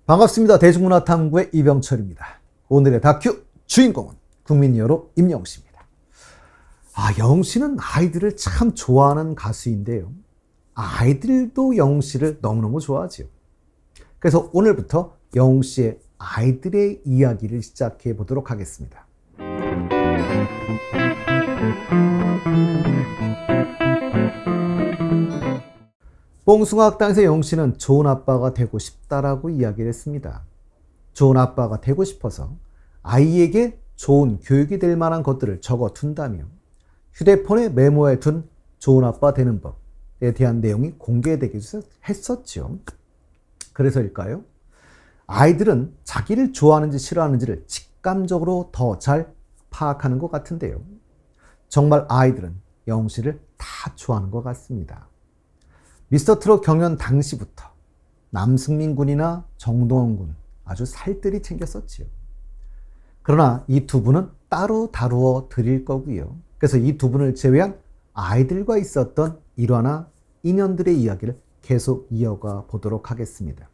반갑습니다. 대중문화탐구의 이병철입니다. 오늘의 다큐 주인공은 국민히어로 임영웅씨입니다. 영웅씨는 아이들을 참 좋아하는 가수인데요. 아이들도 영웅씨를 너무너무 좋아하지요. 그래서 오늘부터 영웅씨의 아이들의 이야기를 시작해 보도록 하겠습니다. 뽕숭아 학당에서 영웅씨는 좋은 아빠가 되고 싶다라고 이야기를 했습니다. 좋은 아빠가 되고 싶어서 아이에게 좋은 교육이 될 만한 것들을 적어 둔다며 휴대폰에 메모해 둔 좋은 아빠 되는 법에 대한 내용이 공개되기도 했었죠. 그래서일까요? 아이들은 자기를 좋아하는지 싫어하는지를 직감적으로 더 잘 파악하는 것 같은데요. 정말 아이들은 영웅씨를 다 좋아하는 것 같습니다. 미스터트롯 경연 당시부터 남승민 군이나 정동원 군 아주 살뜰히 챙겼었지요. 그러나 이 두 분은 따로 다루어 드릴 거고요. 그래서 이 두 분을 제외한 아이들과 있었던 일화나 인연들의 이야기를 계속 이어가 보도록 하겠습니다.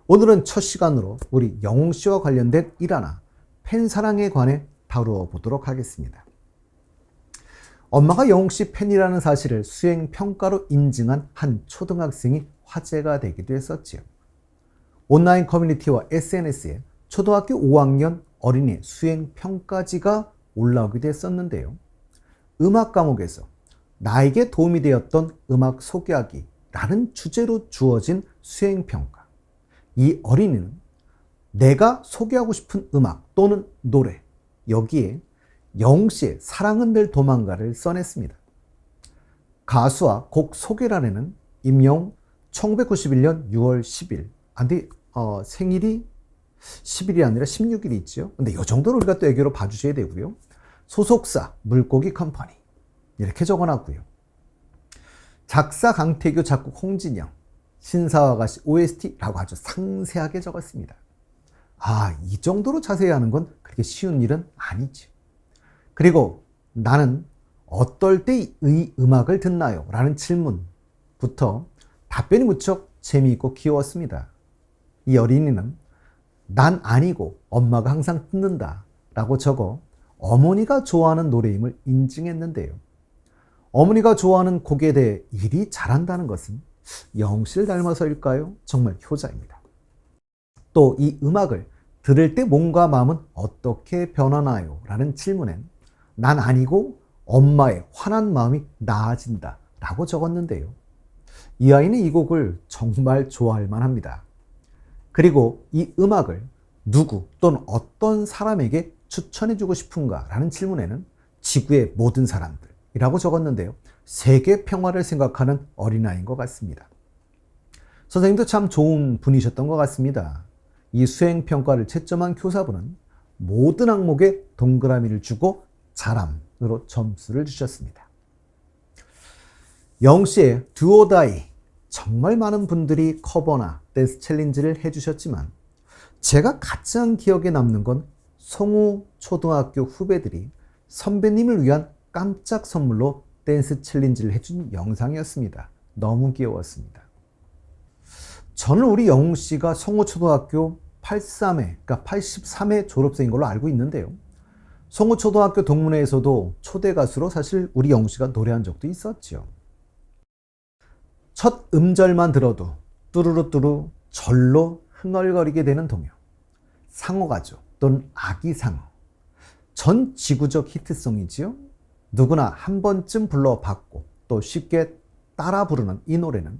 오늘은 첫 시간으로 우리 영웅씨와 관련된 일화나 팬사랑에 관해 다루어 보도록 하겠습니다. 엄마가 영웅씨 팬이라는 사실을 수행평가로 인증한 한 초등학생이 화제가 되기도 했었지요. 온라인 커뮤니티와 SNS에 초등학교 5학년 어린이 수행평가지가 올라오기도 했었는데요. 음악 과목에서 나에게 도움이 되었던 음악 소개하기라는 주제로 주어진 수행평가. 이 어린이는 내가 소개하고 싶은 음악 또는 노래, 여기에 영웅씨의 사랑은 늘 도망가를 써냈습니다. 가수와 곡 소개란에는 임영웅 1991년 6월 10일, 생일이 10일이 아니라 16일이 있죠. 근데 이 정도는 우리가 또 애교로 봐주셔야 되고요. 소속사 물고기 컴퍼니 이렇게 적어놨고요. 작사 강태규, 작곡 홍진영, 신사와가시 OST라고 아주 상세하게 적었습니다. 이 정도로 자세히 하는 건 그렇게 쉬운 일은 아니죠. 그리고 나는 어떨 때 이 음악을 듣나요? 라는 질문부터 답변이 무척 재미있고 귀여웠습니다. 이 어린이는 난 아니고 엄마가 항상 듣는다 라고 적어 어머니가 좋아하는 노래임을 인증했는데요. 어머니가 좋아하는 곡에 대해 일이 잘한다는 것은 영웅씨를 닮아서일까요? 정말 효자입니다. 또 이 음악을 들을 때 몸과 마음은 어떻게 변하나요? 라는 질문엔 난 아니고 엄마의 화난 마음이 나아진다 라고 적었는데요. 이 아이는 이 곡을 정말 좋아할 만합니다. 그리고 이 음악을 누구 또는 어떤 사람에게 추천해주고 싶은가 라는 질문에는 지구의 모든 사람들이라고 적었는데요. 세계 평화를 생각하는 어린아이인 것 같습니다. 선생님도 참 좋은 분이셨던 것 같습니다. 이 수행평가를 채점한 교사분은 모든 항목에 동그라미를 주고 잘함으로 점수를 주셨습니다. 영웅씨의 Do or Die, 정말 많은 분들이 커버나 댄스 챌린지를 해주셨지만 제가 가장 기억에 남는 건 송우 초등학교 후배들이 선배님을 위한 깜짝 선물로 댄스 챌린지를 해준 영상이었습니다. 너무 귀여웠습니다. 저는 우리 영웅씨가 송우 초등학교 83회 졸업생인 걸로 알고 있는데요. 송우초등학교 동문회에서도 초대 가수로 사실 우리 영웅씨가 노래한 적도 있었죠. 첫 음절만 들어도 뚜루루뚜루 절로 흥얼거리게 되는 동요, 상어가죠 또는 아기상어, 전 지구적 히트송이지요. 누구나 한 번쯤 불러봤고 또 쉽게 따라 부르는 이 노래는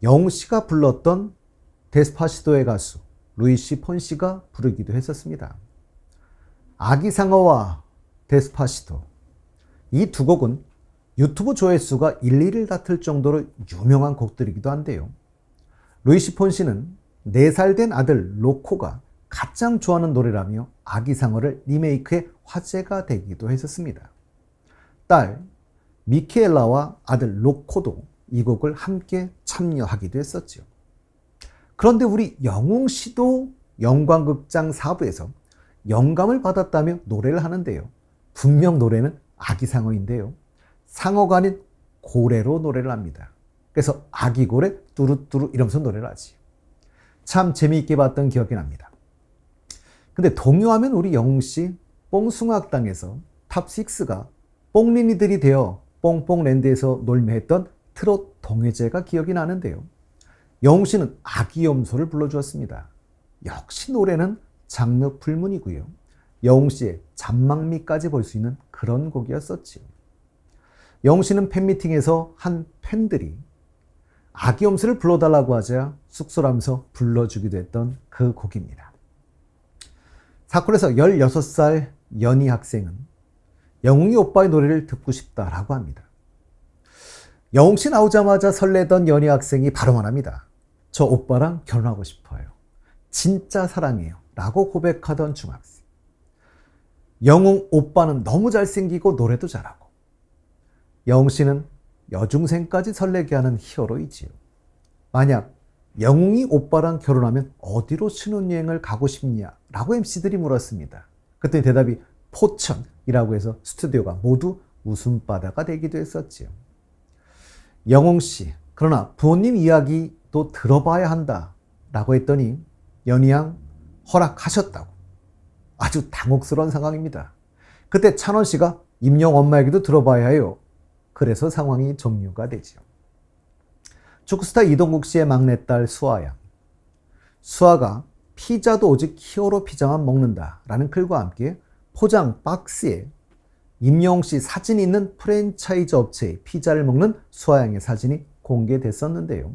영웅씨가 불렀던 데스파시토의 가수 루이시 폰시가 부르기도 했었습니다. 아기상어와 데스파시토, 이 두 곡은 유튜브 조회수가 1, 2를 다툴 정도로 유명한 곡들이기도 한데요. 루이시 폰시는 4살 된 아들 로코가 가장 좋아하는 노래라며 아기상어를 리메이크해 화제가 되기도 했었습니다. 딸 미케엘라와 아들 로코도 이 곡을 함께 참여하기도 했었죠. 그런데 우리 영웅씨도 영광극장 4부에서 영감을 받았다며 노래를 하는데요. 분명 노래는 아기상어인데요. 상어가 아닌 고래로 노래를 합니다. 그래서 아기고래 뚜루뚜루 이러면서 노래를 하지. 참 재미있게 봤던 기억이 납니다. 근데 동요하면 우리 영웅씨 뽕숭아학당에서 탑6가 뽕린이들이 되어 뽕뽕랜드에서 놀매했던 트롯 동해제가 기억이 나는데요. 영웅씨는 아기염소를 불러주었습니다. 역시 노래는 장르 불문이고요. 영웅씨의 잔망미까지 볼 수 있는 그런 곡이었었지요. 영웅씨는 팬미팅에서 한 팬들이 아기염소를 불러달라고 하자 쑥스러워하면서 불러주기도 했던 그 곡입니다. 사콜에서 16살 연희 학생은 영웅이 오빠의 노래를 듣고 싶다라고 합니다. 영웅씨 나오자마자 설레던 연희 학생이 바로 말합니다. 저 오빠랑 결혼하고 싶어요. 진짜 사랑해요. 라고 고백하던 중학생. 영웅 오빠는 너무 잘생기고 노래도 잘하고 영웅씨는 여중생까지 설레게 하는 히어로이지요. 만약 영웅이 오빠랑 결혼하면 어디로 신혼여행을 가고 싶냐? 라고 MC들이 물었습니다. 그때 대답이 포천이라고 해서 스튜디오가 모두 웃음바다가 되기도 했었지요. 영웅씨, 그러나 부모님 이야기도 들어봐야 한다 라고 했더니 연희양 허락하셨다고. 아주 당혹스러운 상황입니다. 그때 찬원씨가 임영 엄마 얘기도 들어봐야 해요. 그래서 상황이 종료가 되죠. 축구스타 이동국 씨의 막내딸 수아양. 수아가 피자도 오직 히어로 피자만 먹는다라는 글과 함께 포장 박스에 임영웅 씨 사진이 있는 프랜차이즈 업체의 피자를 먹는 수아양의 사진이 공개됐었는데요.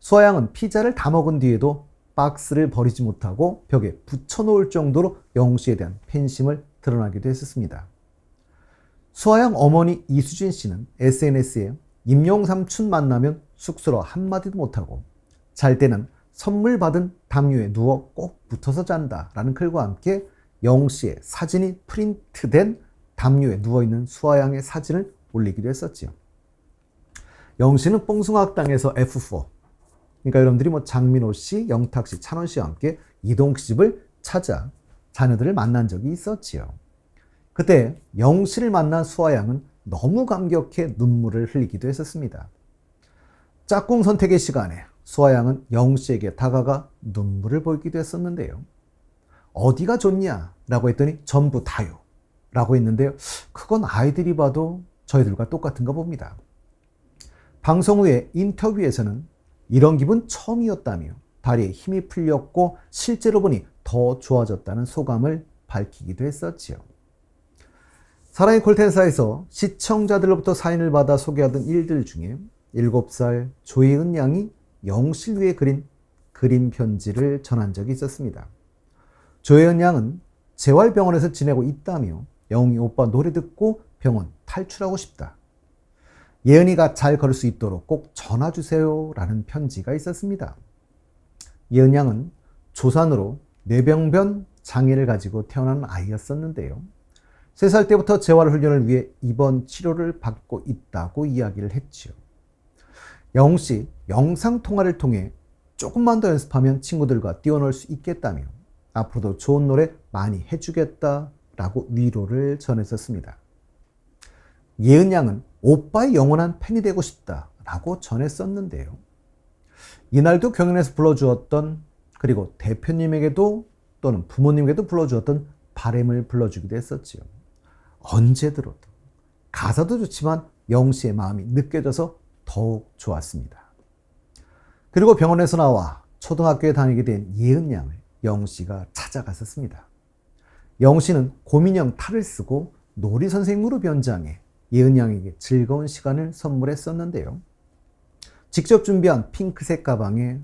수아양은 피자를 다 먹은 뒤에도 박스를 버리지 못하고 벽에 붙여놓을 정도로 영웅 씨에 대한 팬심을 드러나기도 했었습니다. 수아양 어머니 이수진 씨는 SNS에 임영웅 삼촌 만나면 쑥스러워 한마디도 못하고 잘 때는 선물 받은 담요에 누워 꼭 붙어서 잔다 라는 글과 함께 영웅 씨의 사진이 프린트된 담요에 누워있는 수아양의 사진을 올리기도 했었지요. 영웅 씨는 뽕숭아학당에서 F4, 그러니까 여러분들이 장민호 씨, 영탁 씨, 찬원 씨와 함께 이동욱 씨 집을 찾아 자녀들을 만난 적이 있었지요. 그때 영웅 씨를 만난 수아양은 너무 감격해 눈물을 흘리기도 했었습니다. 짝꿍 선택의 시간에 수아양은 영웅 씨에게 다가가 눈물을 보이기도 했었는데요. 어디가 좋냐? 라고 했더니 전부 다요. 라고 했는데요. 그건 아이들이 봐도 저희들과 똑같은가 봅니다. 방송 후에 인터뷰에서는 이런 기분 처음이었다며 다리에 힘이 풀렸고 실제로 보니 더 좋아졌다는 소감을 밝히기도 했었지요. 사랑의 콜텐사에서 시청자들로부터 사인을 받아 소개하던 일들 중에 7살 조혜은 양이 영웅 씨를 위해 그린 그림 편지를 전한 적이 있었습니다. 조혜은 양은 재활병원에서 지내고 있다며 영웅이 오빠 노래 듣고 병원 탈출하고 싶다. 예은이가 잘 걸을 수 있도록 꼭 전화주세요 라는 편지가 있었습니다. 예은 양은 조산으로 뇌병변 장애를 가지고 태어난 아이였었는데요. 3살 때부터 재활훈련을 위해 입원 치료를 받고 있다고 이야기를 했지요. 영웅씨 영상통화를 통해 조금만 더 연습하면 친구들과 뛰어놀 수 있겠다며 앞으로도 좋은 노래 많이 해주겠다라고 위로를 전했었습니다. 예은 양은 오빠의 영원한 팬이 되고 싶다라고 전했었는데요. 이날도 경연에서 불러주었던, 그리고 대표님에게도 또는 부모님에게도 불러주었던 바램을 불러주기도 했었지요. 언제 들어도 가사도 좋지만 영웅 씨의 마음이 느껴져서 더욱 좋았습니다. 그리고 병원에서 나와 초등학교에 다니게 된 예은 양을 영웅 씨가 찾아갔었습니다. 영웅 씨는 곰인형 탈을 쓰고 놀이 선생님으로 변장해 예은 양에게 즐거운 시간을 선물했었는데요. 직접 준비한 핑크색 가방에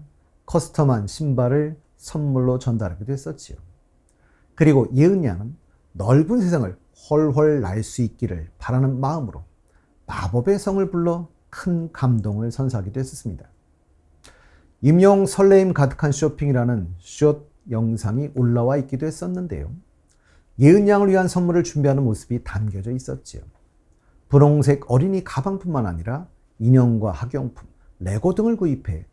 커스텀한 신발을 선물로 전달하기도 했었지요. 그리고 예은 양은 넓은 세상을 훨훨 날 수 있기를 바라는 마음으로 마법의 성을 불러 큰 감동을 선사하기도 했었습니다. 임영웅 설레임 가득한 쇼핑이라는 숏 영상이 올라와 있기도 했었는데요. 예은 양을 위한 선물을 준비하는 모습이 담겨져 있었지요. 분홍색 어린이 가방뿐만 아니라 인형과 학용품, 레고 등을 구입해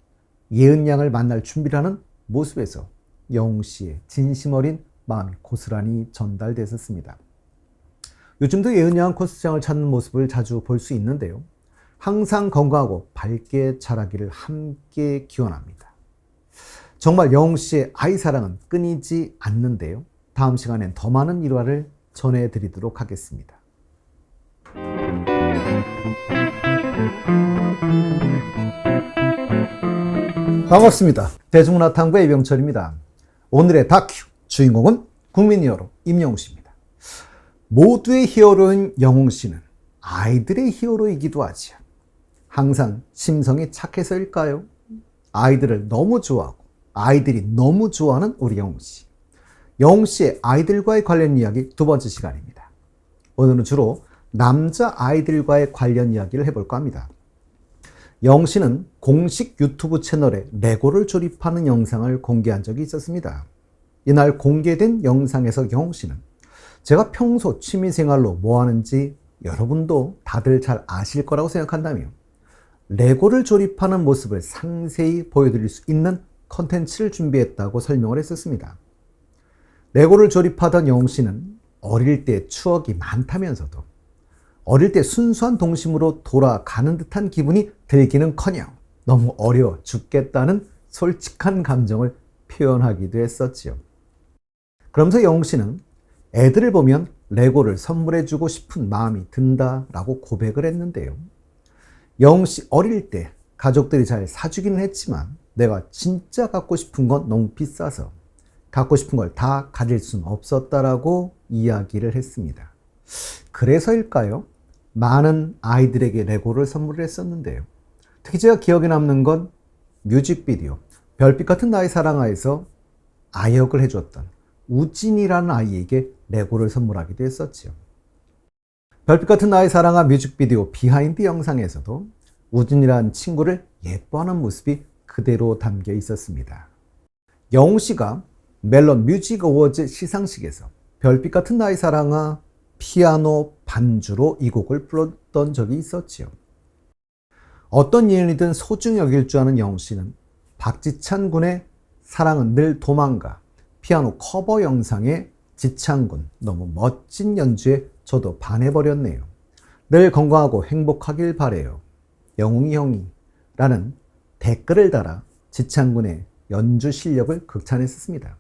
예은 양을 만날 준비를 하는 모습에서 영웅 씨의 진심 어린 마음이 고스란히 전달됐었습니다. 요즘도 예은 양은 콘서트장을 찾는 모습을 자주 볼 수 있는데요. 항상 건강하고 밝게 자라기를 함께 기원합니다. 정말 영웅 씨의 아이 사랑은 끊이지 않는데요. 다음 시간엔 더 많은 일화를 전해드리도록 하겠습니다. 반갑습니다. 대중문화탐구의 이병철입니다. 오늘의 다큐 주인공은 국민 히어로 임영웅 씨입니다. 모두의 히어로인 영웅 씨는 아이들의 히어로이기도 하지요. 항상 심성이 착해서일까요? 아이들을 너무 좋아하고 아이들이 너무 좋아하는 우리 영웅 씨. 영웅 씨의 아이들과의 관련 이야기 두 번째 시간입니다. 오늘은 주로 남자 아이들과의 관련 이야기를 해볼까 합니다. 영웅 씨는 공식 유튜브 채널에 레고를 조립하는 영상을 공개한 적이 있었습니다. 이날 공개된 영상에서 영웅 씨는 제가 평소 취미생활로 뭐 하는지 여러분도 다들 잘 아실 거라고 생각한다며 레고를 조립하는 모습을 상세히 보여드릴 수 있는 컨텐츠를 준비했다고 설명을 했었습니다. 레고를 조립하던 영웅 씨는 어릴 때 추억이 많다면서도 어릴 때 순수한 동심으로 돌아가는 듯한 기분이 들기는커녕 너무 어려워 죽겠다는 솔직한 감정을 표현하기도 했었지요. 그러면서 영웅 씨는 애들을 보면 레고를 선물해주고 싶은 마음이 든다라고 고백을 했는데요. 영웅 씨 어릴 때 가족들이 잘 사주기는 했지만 내가 진짜 갖고 싶은 건 너무 비싸서 갖고 싶은 걸 다 가질 수는 없었다라고 이야기를 했습니다. 그래서일까요? 많은 아이들에게 레고를 선물을 했었는데요. 특히 제가 기억에 남는 건 뮤직비디오 별빛 같은 나의 사랑아에서 아역을 해줬던 우진이라는 아이에게 레고를 선물하기도 했었지요. 별빛 같은 나의 사랑아 뮤직비디오 비하인드 영상에서도 우진이라는 친구를 예뻐하는 모습이 그대로 담겨 있었습니다. 영웅 씨가 멜론 뮤직 어워즈 시상식에서 별빛 같은 나의 사랑아 피아노 반주로 이 곡을 불렀던 적이 있었지요. 어떤 일이든 소중히 여길 줄 아는 영웅 씨는 박지찬 군의 사랑은 늘 도망가 피아노 커버 영상에 지찬 군 너무 멋진 연주에 저도 반해버렸네요. 늘 건강하고 행복하길 바래요. 영웅이 형이 라는 댓글을 달아 지찬 군의 연주 실력을 극찬했습니다.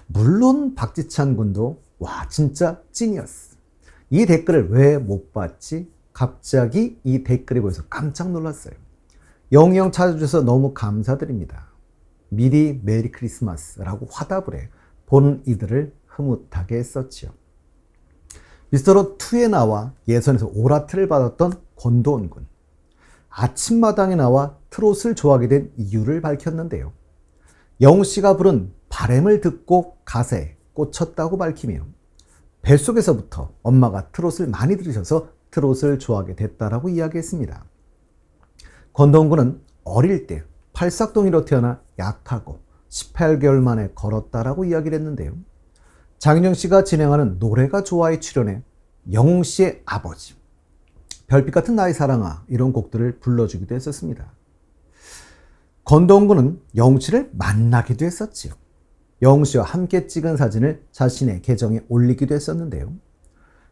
물론 박지찬 군도 와 진짜 찐이었어. 이 댓글을 왜 못 봤지? 갑자기 이 댓글이 보여서 깜짝 놀랐어요. 영웅이 형 찾아주셔서 너무 감사드립니다. 미리 메리 크리스마스라고 화답을 해 보는 이들을 흐뭇하게 했었지요. 미스터롯2에 나와 예선에서 오라트를 받았던 권도원 군. 아침마당에 나와 트롯을 좋아하게 된 이유를 밝혔는데요. 영웅 씨가 부른 바램을 듣고 가사에 꽂혔다고 밝히며 뱃속에서부터 엄마가 트롯을 많이 들으셔서 트롯을 좋아하게 됐다라고 이야기했습니다. 권도원 군은 어릴 때 팔싹동이로 태어나 약하고 18개월 만에 걸었다라고 이야기를 했는데요. 장윤정 씨가 진행하는 노래가 좋아에 출연해 영웅 씨의 아버지, 별빛 같은 나의 사랑아 이런 곡들을 불러주기도 했었습니다. 권도원 군은 영웅 씨를 만나기도 했었지요. 영웅 씨와 함께 찍은 사진을 자신의 계정에 올리기도 했었는데요.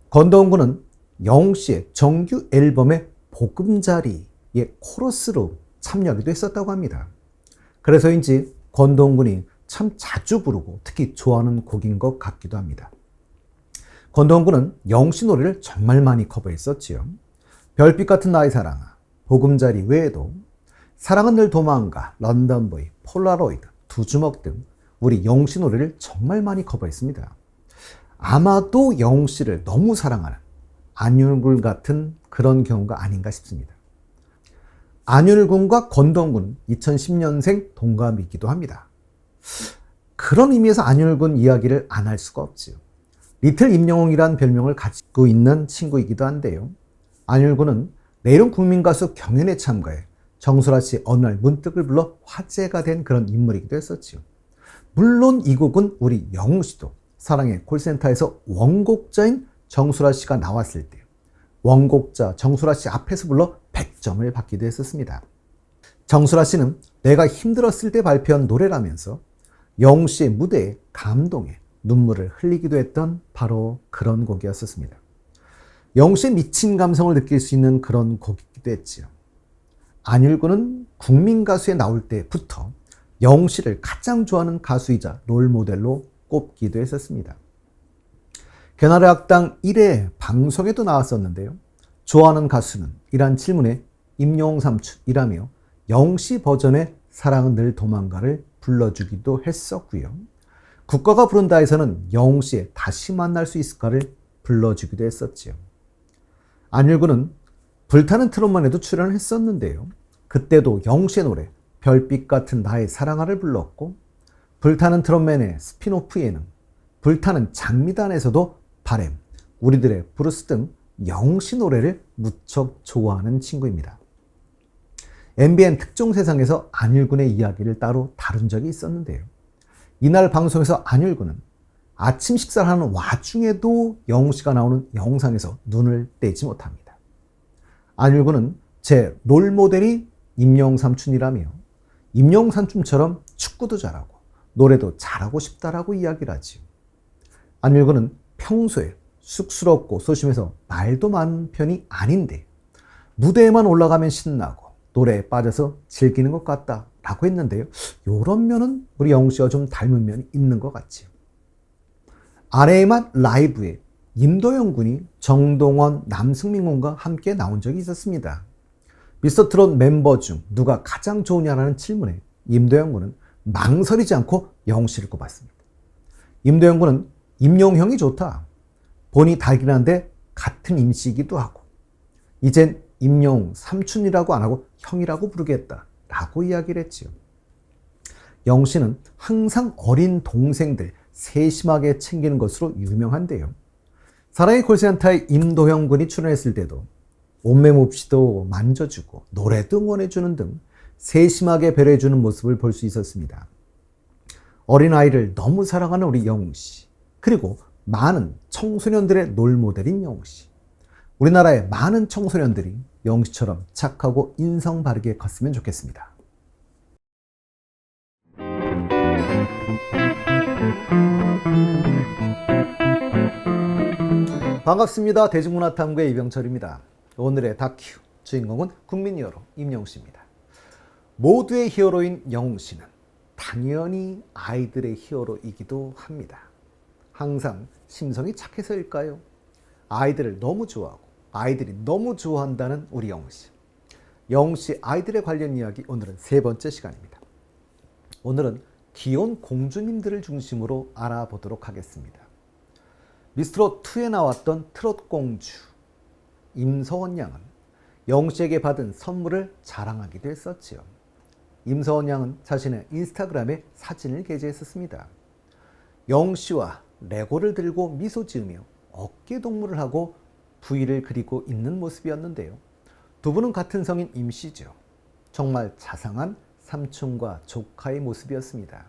권도원 군은 영웅 씨의 정규 앨범의 보금자리의 코러스로 참여하기도 했었다고 합니다. 그래서인지 권도원 군이 참 자주 부르고 특히 좋아하는 곡인 것 같기도 합니다. 권도원 군은 영웅 씨 노래를 정말 많이 커버했었지요. 별빛 같은 나의 사랑아, 보금자리 외에도 사랑은 늘 도망가, 런던보이, 폴라로이드, 두 주먹 등 우리 영웅 씨 노래를 정말 많이 커버했습니다. 아마도 영웅 씨를 너무 사랑하는 안윤굴 같은 그런 경우가 아닌가 싶습니다. 안윤을 군과 권도원 군은 2010년생 동갑이기도 합니다. 그런 의미에서 안윤을 군 이야기를 안 할 수가 없지요. 리틀 임영웅이란 별명을 가지고 있는 친구이기도 한데요. 안윤을 군은 내일은 국민가수 경연에 참가해 정수라 씨 어느 날 문득을 불러 화제가 된 그런 인물이기도 했었지요. 물론 이 곡은 우리 영웅 씨도 사랑의 콜센터에서 원곡자인 정수라 씨가 나왔을 때 원곡자 정수라 씨 앞에서 불러 100점을 받기도 했었습니다. 정수라 씨는 내가 힘들었을 때 발표한 노래라면서 영웅 씨의 무대에 감동에 눈물을 흘리기도 했던 바로 그런 곡이었었습니다. 영웅 씨의 미친 감성을 느낄 수 있는 그런 곡이기도 했지요. 안율구는 국민 가수에 나올 때부터 영웅 씨를 가장 좋아하는 가수이자 롤모델로 꼽기도 했었습니다. 개나리 학당 1회 방송에도 나왔었는데요. 좋아하는 가수는? 이란 질문에 임영웅 삼촌이라며 영웅 씨 버전의 사랑은 늘 도망가를 불러주기도 했었고요. 국가가 부른다에서는 영웅 씨의 다시 만날 수 있을까를 불러주기도 했었지요. 안일구는 불타는 트롯만에도 출연을 했었는데요. 그때도 영웅 씨의 노래 별빛 같은 나의 사랑아를 불렀고, 불타는 트롯맨의 스피노프 예능 불타는 장미단에서도 바램, 우리들의 브루스 등 영웅 씨 노래를 무척 좋아하는 친구입니다. MBN 특종 세상에서 안일군의 이야기를 따로 다룬 적이 있었는데요. 이날 방송에서 안일군은 아침 식사를 하는 와중에도 영웅 씨가 나오는 영상에서 눈을 떼지 못합니다. 안일군은 제 롤모델이 임영웅 삼촌이라며 임영웅 삼촌처럼 축구도 잘하고 노래도 잘하고 싶다라고 이야기를 하지요. 안일군은 평소에 쑥스럽고 소심해서 말도 많은 편이 아닌데 무대에만 올라가면 신나고 노래에 빠져서 즐기는 것 같다라고 했는데요. 이런 면은 우리 영웅 씨와 좀 닮은 면이 있는 것 같지요. 아내의 맛 라이브에 임도영 군이 정동원, 남승민 군과 함께 나온 적이 있었습니다. 미스터트롯 멤버 중 누가 가장 좋으냐라는 질문에 임도영 군은 망설이지 않고 영웅 씨를 꼽았습니다. 임도영 군은 임영웅 형이 좋다. 본이 달긴 한데 같은 임씨이기도 하고 이젠 임영웅 삼촌이라고 안 하고 형이라고 부르겠다라고 이야기를 했지요. 영웅 씨는 항상 어린 동생들 세심하게 챙기는 것으로 유명한데요. 사랑의 콜센터에 임도영 군이 출연했을 때도 옷매 몹시도 만져주고 노래도 응원해주는 등 세심하게 배려해주는 모습을 볼 수 있었습니다. 어린아이를 너무 사랑하는 우리 영웅 씨, 그리고 많은 청소년들의 롤모델인 영웅 씨. 우리나라의 많은 청소년들이 영웅 씨처럼 착하고 인성 바르게 컸으면 좋겠습니다. 반갑습니다. 대중문화탐구의 이병철입니다. 오늘의 다큐 주인공은 국민 히어로 임영웅 씨입니다. 모두의 히어로인 영웅 씨는 당연히 아이들의 히어로이기도 합니다. 항상 심성이 착해서일까요? 아이들을 너무 좋아하고 아이들이 너무 좋아한다는 우리 영웅 씨. 영웅 씨 아이들에 관련 이야기, 오늘은 세 번째 시간입니다. 오늘은 귀여운 공주님들을 중심으로 알아보도록 하겠습니다. 미스트롯2에 나왔던 트롯 공주 임서원 양은 영웅 씨에게 받은 선물을 자랑하기도 했었지요. 임서원 양은 자신의 인스타그램에 사진을 게재했었습니다. 영웅 씨와 레고를 들고 미소 지으며 어깨 동무를 하고 V를 그리고 있는 모습이었는데요. 두 분은 같은 성인 임씨죠. 정말 자상한 삼촌과 조카의 모습이었습니다.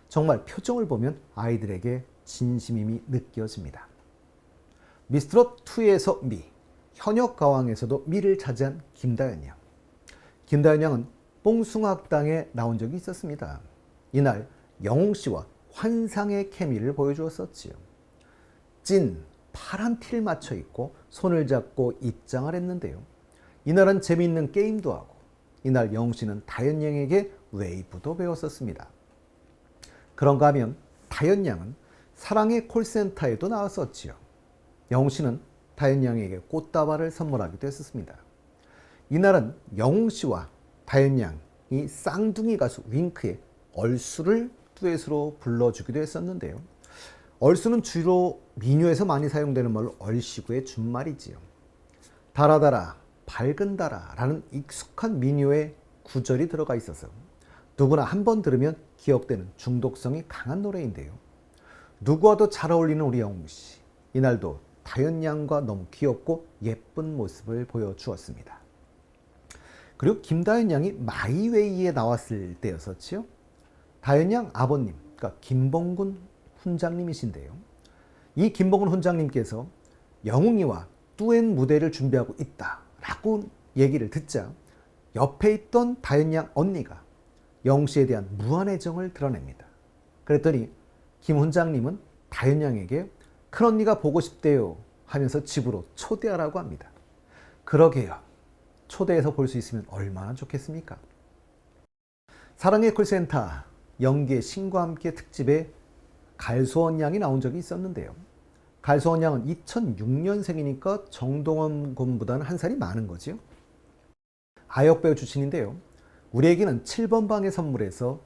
정말 표정을 보면 아이들에게 진심임이 느껴집니다. 미스트롯2에서 미, 현역가왕에서도 미를 차지한 김다연 양. 김다연 양은 뽕숭아학당에 나온 적이 있었습니다. 이날 영웅 씨와 환상의 케미를 보여주었었지요. 찐 파란 티를 맞춰 입고 손을 잡고 입장을 했는데요. 이날은 재미있는 게임도 하고 이날 영웅 씨는 다연 양에게 웨이브도 배웠었습니다. 그런가 하면 다연 양은 사랑의 콜센터에도 나왔었지요. 영웅 씨는 다연 양에게 꽃다발을 선물하기도 했었습니다. 이날은 영웅 씨와 다연 양이 쌍둥이 가수 윙크의 얼쑤를 듀엣으로 불러주기도 했었는데요. 얼쑤는 주로 민요에서 많이 사용되는 말로 얼씨구의 준말이지요. 달아달아 밝은 달아라는 익숙한 민요의 구절이 들어가 있어서 누구나 한 번 들으면 기억되는 중독성이 강한 노래인데요. 누구와도 잘 어울리는 우리 영웅 씨. 이날도 다연 양과 너무 귀엽고 예쁜 모습을 보여주었습니다. 그리고 김다연 양이 마이웨이에 나왔을 때였었지요. 다연 양 아버님, 그러니까 김봉군 훈장님이신데요. 이 김봉군 훈장님께서 영웅이와 듀엣 무대를 준비하고 있다라고 얘기를 듣자 옆에 있던 다연 양 언니가 영웅 씨에 대한 무한 애정을 드러냅니다. 그랬더니 김 훈장님은 다연 양에게 큰언니가 보고 싶대요 하면서 집으로 초대하라고 합니다. 그러게요. 초대해서 볼 수 있으면 얼마나 좋겠습니까? 사랑의 콜센터 연기의 신과 함께 특집에 갈소원 양이 나온 적이 있었는데요. 갈소원 양은 2006년생이니까 정동원 군보다는 한 살이 많은 거지요. 아역배우 출신인데요. 우리에게는 7번 방의 선물에서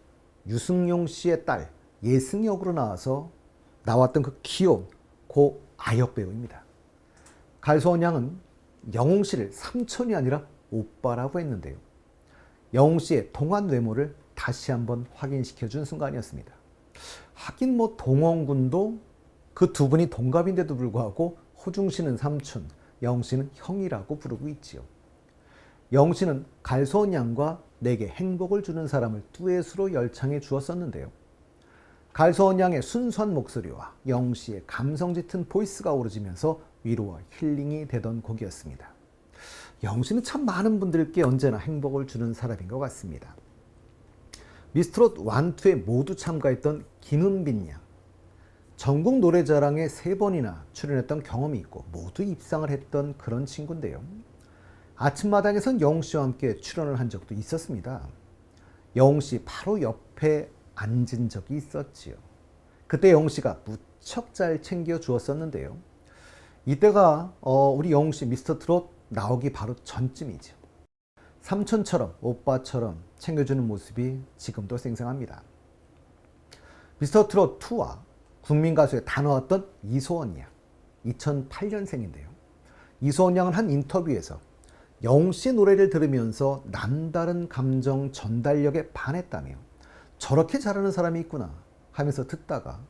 유승용 씨의 딸 예승 역으로 나와서 나왔던 그 귀여운 고 아역배우입니다. 갈소원 양은 영웅 씨를 삼촌이 아니라 오빠라고 했는데요. 영웅 씨의 동안 외모를 다시 한번 확인시켜준 순간이었습니다. 하긴 뭐 동원 군도 그 두 분이 동갑인데도 불구하고 호중 씨는 삼촌, 영웅 씨는 형이라고 부르고 있지요. 영웅 씨는 갈소원 양과 내게 행복을 주는 사람을 듀엣으로 열창해 주었었는데요. 갈소원 양의 순수한 목소리와 영웅 씨의 감성 짙은 보이스가 어우러지면서 위로와 힐링이 되던 곡이었습니다. 영웅 씨는 참 많은 분들께 언제나 행복을 주는 사람인 것 같습니다. 미스트롯 1, 2에 모두 참가했던 김은빈 양. 전국 노래자랑에 3번이나 출연했던 경험이 있고 모두 입상을 했던 그런 친구인데요. 아침마당에선 영웅 씨와 함께 출연을 한 적도 있었습니다. 영웅 씨 바로 옆에 앉은 적이 있었지요. 그때 영웅 씨가 무척 잘 챙겨 주었었는데요. 이때가 우리 영웅 씨 미스터 트롯 나오기 바로 전쯤이죠. 삼촌처럼 오빠처럼 챙겨주는 모습이 지금도 생생합니다. 미스터 트롯 2와 국민가수에 다 나왔던 이소원 양, 2008년생인데요. 이소원 양은 한 인터뷰에서 영웅 씨의 노래를 들으면서 남다른 감정 전달력에 반했다며 저렇게 잘하는 사람이 있구나 하면서 듣다가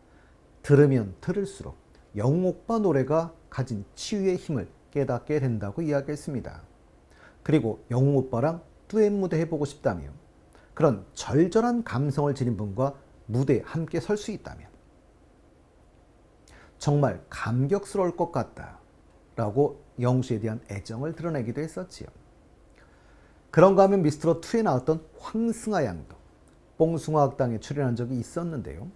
들으면 들을수록 영웅 오빠 노래가 가진 치유의 힘을 깨닫게 된다고 이야기했습니다. 그리고 영웅 오빠랑 듀엣 무대 해보고 싶다며 그런 절절한 감성을 지닌 분과 무대에 함께 설 수 있다면 정말 감격스러울 것 같다 라고 영웅 씨에 대한 애정을 드러내기도 했었지요. 그런가 하면 미스트롯 2에 나왔던 황승아 양도 뽕숭아 학당에 출연한 적이 있었는데요.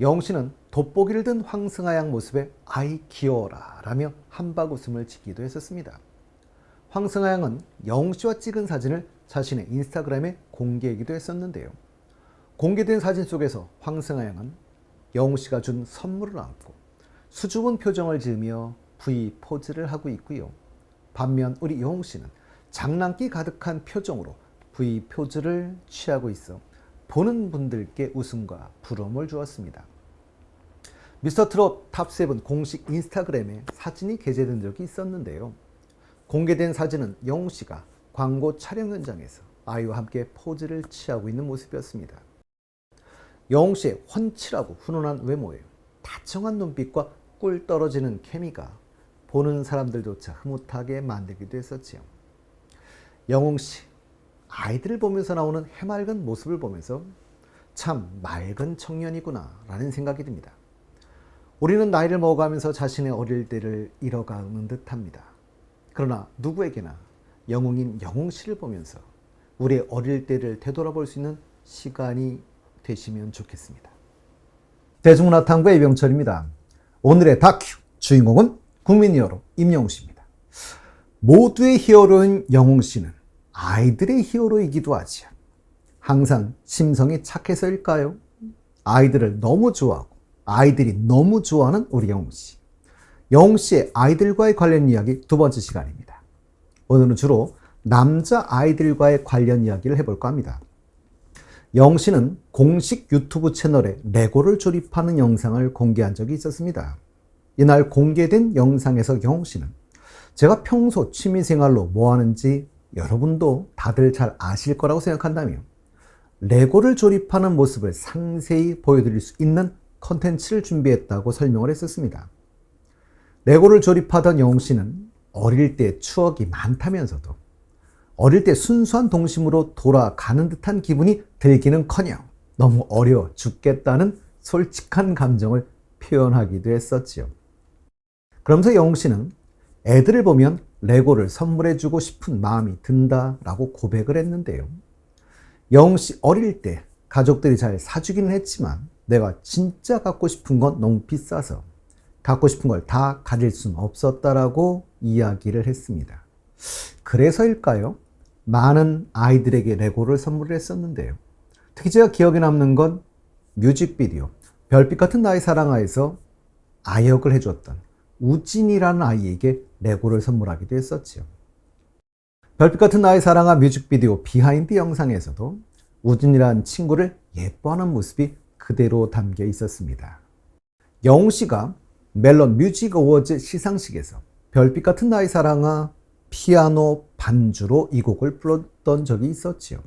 영웅 씨는 돋보기를 든 황승아 양 모습에 아이 귀여워라 라며 한박 웃음을 짓기도 했었습니다. 황승아 양은 영웅 씨와 찍은 사진을 자신의 인스타그램에 공개하기도 했었는데요. 공개된 사진 속에서 황승아 양은 영웅 씨가 준 선물을 안고 수줍은 표정을 지으며 V 포즈를 하고 있고요. 반면 우리 영웅 씨는 장난기 가득한 표정으로 V 포즈를 취하고 있어 보는 분들께 웃음과 부러움을 주었습니다. 미스터 트롯 탑7 공식 인스타그램에 사진이 게재된 적이 있었는데요. 공개된 사진은 영웅 씨가 광고 촬영 현장에서 아이와 함께 포즈를 취하고 있는 모습이었습니다. 영웅 씨의 훤칠하고 훈훈한 외모에 다정한 눈빛과 꿀 떨어지는 케미가 보는 사람들조차 흐뭇하게 만들기도 했었지요. 영웅 씨, 아이들을 보면서 나오는 해맑은 모습을 보면서 참 맑은 청년이구나 라는 생각이 듭니다. 우리는 나이를 먹어가면서 자신의 어릴 때를 잃어가는 듯합니다. 그러나 누구에게나 영웅인 영웅 씨를 보면서 우리의 어릴 때를 되돌아볼 수 있는 시간이 되시면 좋겠습니다. 대중문화탐구의 이병철입니다. 오늘의 다큐 주인공은 국민 히어로 임영웅 씨입니다. 모두의 히어로인 영웅 씨는 아이들의 히어로이기도 하지요. 항상 심성이 착해서일까요? 아이들을 너무 좋아하고 아이들이 너무 좋아하는 우리 영웅 씨. 영웅 씨의 아이들과의 관련 이야기 두 번째 시간입니다. 오늘은 주로 남자 아이들과의 관련 이야기를 해볼까 합니다. 영웅 씨는 공식 유튜브 채널에 레고를 조립하는 영상을 공개한 적이 있었습니다. 이날 공개된 영상에서 영웅 씨는 제가 평소 취미생활로 뭐 하는지 여러분도 다들 잘 아실 거라고 생각한다며 레고를 조립하는 모습을 상세히 보여드릴 수 있는 컨텐츠를 준비했다고 설명을 했었습니다. 레고를 조립하던 영웅 씨는 어릴 때 추억이 많다면서도 어릴 때 순수한 동심으로 돌아가는 듯한 기분이 들기는커녕 너무 어려워 죽겠다는 솔직한 감정을 표현하기도 했었지요. 그러면서 영웅 씨는 애들을 보면 레고를 선물해주고 싶은 마음이 든다라고 고백을 했는데요. 영웅 씨 어릴 때 가족들이 잘 사주기는 했지만 내가 진짜 갖고 싶은 건 너무 비싸서 갖고 싶은 걸 다 가질 수는 없었다라고 이야기를 했습니다. 그래서일까요? 많은 아이들에게 레고를 선물을 했었는데요. 특히 제가 기억에 남는 건 뮤직비디오 별빛 같은 나의 사랑아에서 아역을 해줬던 우진이라는 아이에게 레고를 선물하기도 했었지요. 별빛 같은 나의 사랑아 뮤직비디오 비하인드 영상에서도 우진이라는 친구를 예뻐하는 모습이 그대로 담겨 있었습니다. 영웅 씨가 멜론 뮤직 어워즈 시상식에서 별빛 같은 나의 사랑아 피아노 반주로 이 곡을 불렀던 적이 있었지요.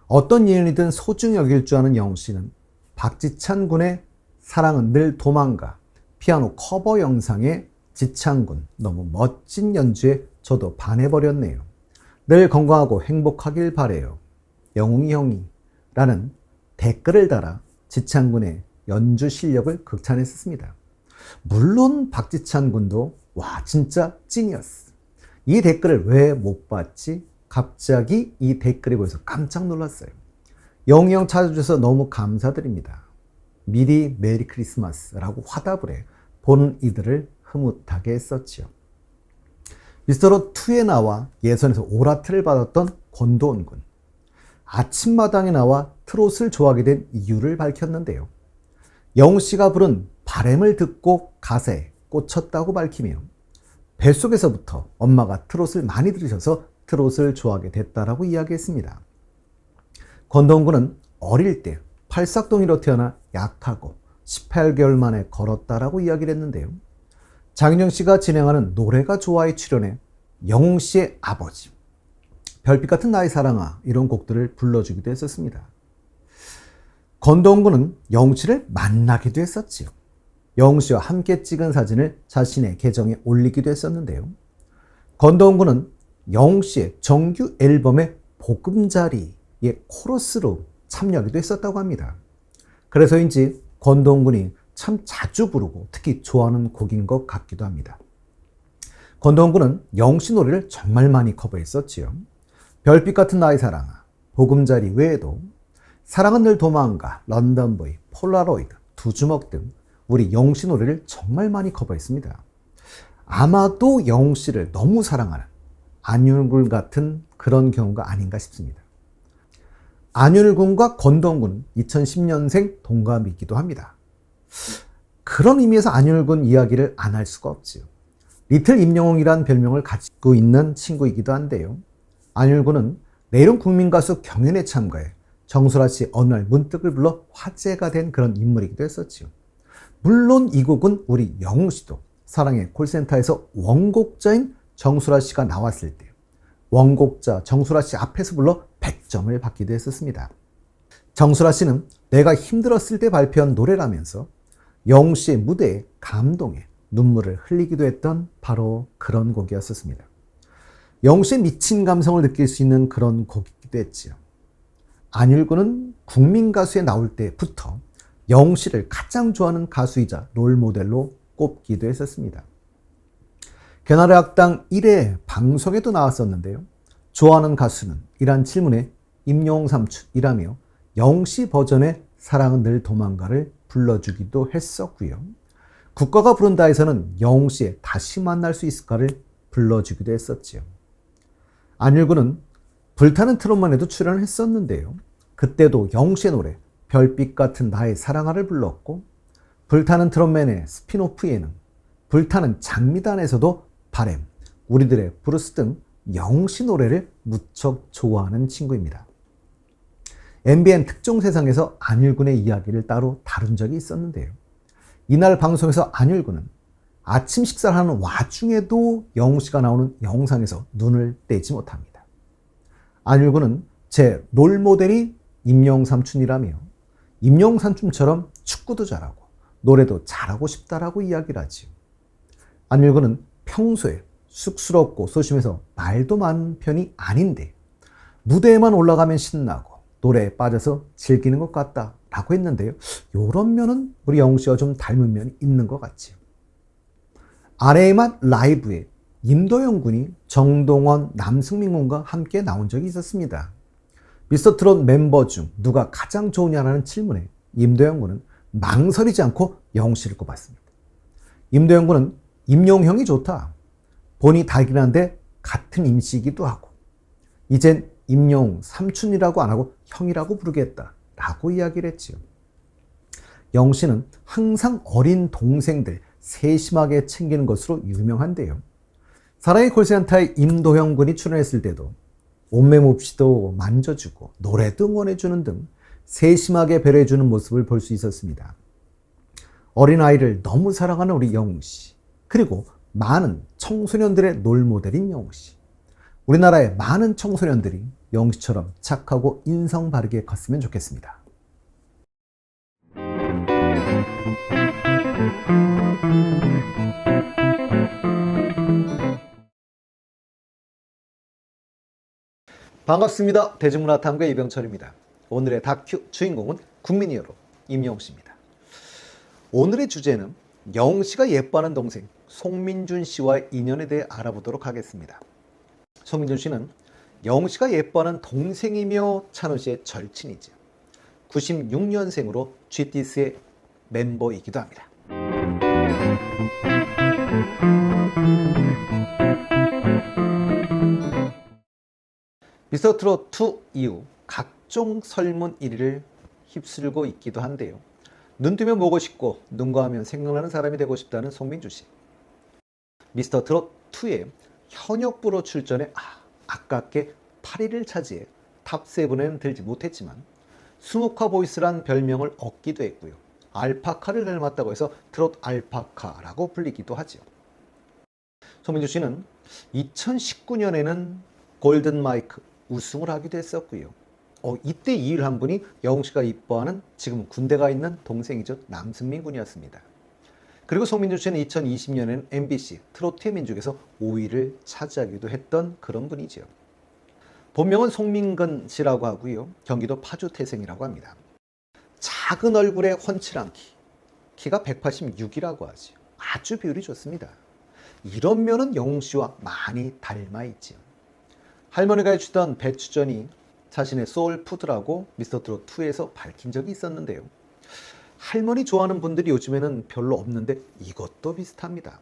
어떤 예언이든 소중히 여길 줄 아는 영웅 씨는 박지찬 군의 사랑은 늘 도망가 피아노 커버 영상에 지찬 군 너무 멋진 연주에 저도 반해버렸네요. 늘 건강하고 행복하길 바래요. 영웅이 형이 라는 댓글을 달아 지찬 군의 연주 실력을 극찬했었습니다. 물론 박지찬 군도 와 진짜 찐이었어. 이 댓글을 왜 못 봤지? 갑자기 이 댓글이 보여서 깜짝 놀랐어요. 영웅이 형 찾아주셔서 너무 감사드립니다. 미리 메리 크리스마스라고 화답을 해 보는 이들을 흐뭇하게 했었지요. 미스터롯 2에 나와 예선에서 오라트를 받았던 권도원 군. 아침마당에 나와 트롯을 좋아하게 된 이유를 밝혔는데요. 영웅 씨가 부른 바램을 듣고 가사에 꽂혔다고 밝히며 뱃속에서부터 엄마가 트롯을 많이 들으셔서 트롯을 좋아하게 됐다라고 이야기했습니다. 권도원 군은 어릴 때 팔싹동이로 태어나 약하고 18개월 만에 걸었다라고 이야기를 했는데요. 장윤정 씨가 진행하는 노래가 좋아에 출연해 영웅 씨의 아버지, 별빛 같은 나의 사랑아 이런 곡들을 불러주기도 했었습니다. 권도원 군은 영웅 씨를 만나기도 했었지요. 영웅 씨와 함께 찍은 사진을 자신의 계정에 올리기도 했었는데요. 권도원 군은 영웅 씨의 정규 앨범의 보금자리의 코러스로 참여하기도 했었다고 합니다. 그래서인지 권도원 군이 참 자주 부르고 특히 좋아하는 곡인 것 같기도 합니다. 권도원 군은 영웅 씨 노래를 정말 많이 커버했었지요. 별빛 같은 나의 사랑아, 보금자리 외에도 사랑은 늘 도망가, 런던보이, 폴라로이드, 두 주먹 등 우리 영웅 씨 노래를 정말 많이 커버했습니다. 아마도 영웅 씨를 너무 사랑하는 안윤을 같은 그런 경우가 아닌가 싶습니다. 안윤을 군과 권도원 군은 2010년생 동갑이기도 합니다. 그런 의미에서 안윤을 군 이야기를 안 할 수가 없지요. 리틀 임영웅이라는 별명을 가지고 있는 친구이기도 한데요. 안윤을 군은 내일은 국민가수 경연에 참가해 정수라 씨 어느 날 문득을 불러 화제가 된 그런 인물이기도 했었지요. 물론 이 곡은 우리 영웅 씨도 사랑의 콜센터에서 원곡자인 정수라 씨가 나왔을 때 원곡자 정수라 씨 앞에서 불러 100점을 받기도 했었습니다. 정수라 씨는 내가 힘들었을 때 발표한 노래라면서 영웅 씨의 무대에 감동에 눈물을 흘리기도 했던 바로 그런 곡이었었습니다. 영웅 씨의 미친 감성을 느낄 수 있는 그런 곡이기도 했지요. 안율군은 국민 가수에 나올 때부터 영웅 씨를 가장 좋아하는 가수이자 롤모델로 꼽기도 했었습니다. 개나리 학당 1회 방송에도 나왔었는데요. 좋아하는 가수는? 이란 질문에 임영웅 삼촌이라며 영웅 씨 버전의 사랑은 늘 도망가를 불러주기도 했었고요. 국가가 부른다에서는 영웅 씨의 다시 만날 수 있을까를 불러주기도 했었지요. 안율군은 불타는 트롯만에도 출연을 했었는데요. 그때도 영웅 씨의 노래 별빛 같은 나의 사랑아를 불렀고 불타는 트롯맨의 스피노프 예능 불타는 장미단에서도 바램, 우리들의 브루스 등 영웅 씨 노래를 무척 좋아하는 친구입니다. MBN 특종세상에서 안율군의 이야기를 따로 다룬 적이 있었는데요. 이날 방송에서 안율군은 아침 식사를 하는 와중에도 영웅 씨가 나오는 영상에서 눈을 떼지 못합니다. 안율군은 제 롤모델이 임영웅 삼촌이라며 임영웅 삼촌처럼 축구도 잘하고 노래도 잘하고 싶다라고 이야기를 하지요. 안율군은 평소에 쑥스럽고 소심해서 말도 많은 편이 아닌데 무대에만 올라가면 신나고 노래에 빠져서 즐기는 것 같다라고 했는데요. 이런 면은 우리 영웅 씨와 좀 닮은 면이 있는 것 같지요. 아내의 맛 라이브에 임도영 군이 정동원, 남승민 군과 함께 나온 적이 있었습니다. 미스터트롯 멤버 중 누가 가장 좋으냐라는 질문에 임도영 군은 망설이지 않고 영웅 씨를 꼽았습니다. 임도영 군은 임영웅 형이 좋다. 본이 달긴 한데 같은 임시이기도 하고 이젠 임영웅 삼촌이라고 안 하고 형이라고 부르겠다라고 이야기를 했지요. 영웅 씨는 항상 어린 동생들 세심하게 챙기는 것으로 유명한데요. 사랑의 콜센터에 임도영 군이 출연했을 때도 옷매 몹시도 만져주고 노래도 응원해주는 등 세심하게 배려해주는 모습을 볼 수 있었습니다. 어린아이를 너무 사랑하는 우리 영웅 씨, 그리고 많은 청소년들의 롤모델인 영웅 씨. 우리나라의 많은 청소년들이 영웅 씨처럼 착하고 인성 바르게 컸으면 좋겠습니다. 반갑습니다. 대중문화탐구 이병철입니다. 오늘의 다큐 주인공은 국민 히어로 임영웅 씨입니다. 오늘의 주제는 영웅 씨가 예뻐하는 동생 송민준 씨와의 인연에 대해 알아보도록 하겠습니다. 송민준 씨는 영웅 씨가 예뻐하는 동생이며 찬원 씨의 절친이죠. 96년생으로 GTS의 멤버이기도 합니다. 미스터트롯 2 이후 각종 설문 1위를 휩쓸고 있기도 한데요. 눈 뜨면 보고 싶고 눈과 하면 생각나는 사람이 되고 싶다는 송민준 씨. 미스터트롯 2에 현역부로 출전해 아깝게 8위를 차지해 탑7에는 들지 못했지만 스모카 보이스란 별명을 얻기도 했고요. 알파카를 닮았다고 해서 트롯 알파카라고 불리기도 하죠. 송민준 씨는 2019년에는 골든마이크 우승을 하기도 했었고요. 이때 2위를 한 분이 영웅 씨가 이뻐하는 지금은 군대가 있는 동생이죠. 남승민 군이었습니다. 그리고 송민준 씨는 2020년에는 MBC 트로트의 민족에서 5위를 차지하기도 했던 그런 분이죠. 본명은 송민근 씨라고 하고요. 경기도 파주 태생이라고 합니다. 작은 얼굴에 훤칠한 키가 186이라고 하죠. 아주 비율이 좋습니다. 이런 면은 영웅 씨와 많이 닮아 있지요. 할머니가 해주던 배추전이 자신의 소울푸드라고 미스터트롯 2에서 밝힌 적이 있었는데요. 할머니 좋아하는 분들이 요즘에는 별로 없는데 이것도 비슷합니다.